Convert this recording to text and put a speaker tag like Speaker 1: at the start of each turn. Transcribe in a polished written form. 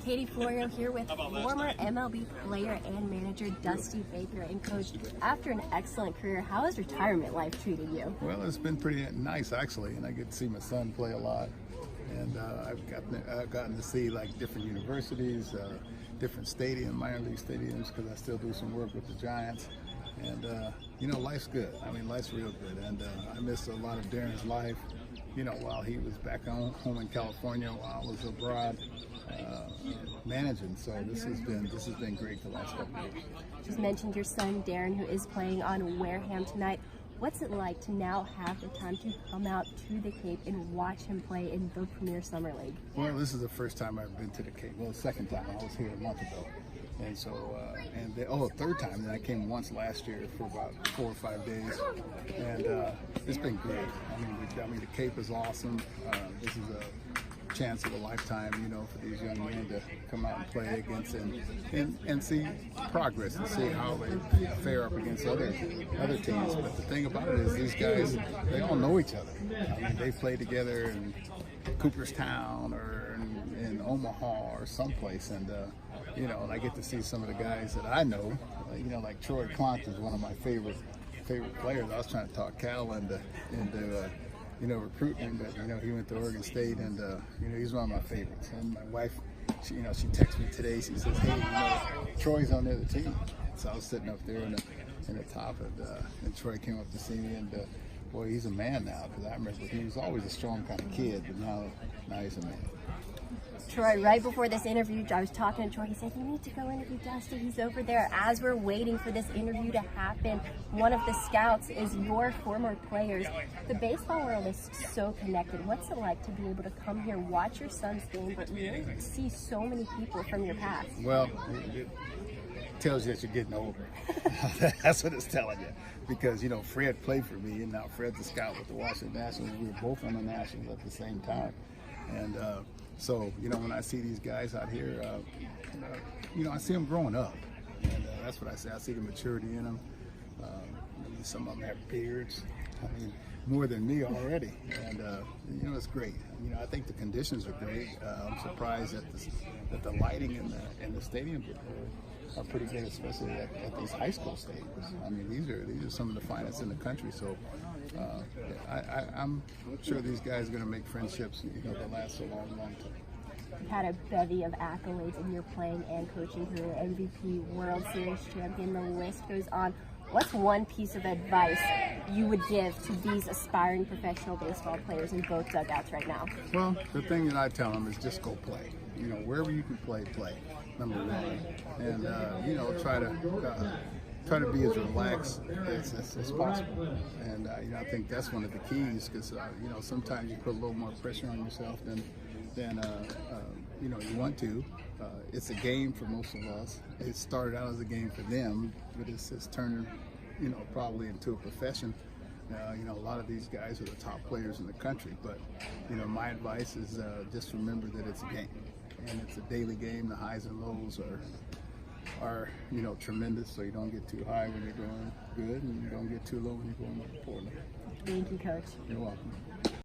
Speaker 1: Katie Florio here with former MLB player and manager Dusty Baker. And Coach, after an excellent career, how has retirement life treated you?
Speaker 2: Well, it's been pretty nice actually, and I get to see my son play a lot. And I've gotten to see like different universities, different minor league stadiums, because I still do some work with the Giants. And you know, life's good. I mean, life's real good. And I miss a lot of Darren's life. You know, while he was back home in California, while I was abroad managing. So this has been great the last couple of years.
Speaker 1: Just mentioned your son Darren, who is playing on Wareham tonight. What's it like to now have the time to come out to the Cape and watch him play in the Premier Summer League?
Speaker 2: Well, this is the first time I've been to the Cape. Well, the second time. I was here a month ago. And so, third time. Then I came once last year for about 4 or 5 days, and it's been great. I mean, the Cape is awesome. This is a chance of a lifetime, you know, for these young men to come out and play against and see progress and see how they fare up against other teams. But the thing about it is, these guys, they all know each other. I mean, they play together in Cooperstown or in Omaha or someplace, and you know, and I get to see some of the guys that I know, you know, like Troy Clont is one of my favorite players. I was trying to talk Cal into you know, recruiting him, but you know, he went to Oregon State, and you know, he's one of my favorites. And my wife, she texted me today. She says, "Hey, you know, Troy's on the other team." So I was sitting up there in the top, and Troy came up to see me, and boy, he's a man now, because I remember he was always a strong kind of kid, but now he's a man.
Speaker 1: Troy, right before this interview, I was talking to Troy. He said, "You need to go interview Dusty. He's over there." As we're waiting for this interview to happen, one of the scouts is your former players. The baseball world is so connected. What's it like to be able to come here, watch your son's game, but really see so many people from your past?
Speaker 2: Well, it tells you that you're getting older. That's what it's telling you. Because, you know, Fred played for me, and now Fred's a scout with the Washington Nationals. We were both on the Nationals at the same time. And so, you know, when I see these guys out here, you know, I see them growing up. And that's what I say. I see the maturity in them. Some of them have beards. I mean, more than me already. And, you know, it's great. You know, I think the conditions are great. I'm surprised that the lighting in the stadiums are pretty good, especially at these high school stadiums. I mean, these are some of the finest in the country. So I'm sure these guys are going to make friendships, you know, that last a long time.
Speaker 1: You've had a bevy of accolades in your playing and coaching career: MVP, World Series champion, the list goes on. What's one piece of advice you would give to these aspiring professional baseball players in both dugouts right now?
Speaker 2: Well, the thing that I tell them is just go play. You know, wherever you can play, number one. And, you know, try to be as relaxed as possible. And, you know, I think that's one of the keys, because, you know, sometimes you put a little more pressure on yourself than you know, you want to. It's a game for most of us. It started out as a game for them, but it's turning, you know, probably into a profession. You know, a lot of these guys are the top players in the country, but, you know, my advice is just remember that it's a game, and it's a daily game. The highs and lows are you know, tremendous, so you don't get too high when you're doing good, and you don't get too low when you're going poorly.
Speaker 1: Thank you, Coach.
Speaker 2: You're welcome.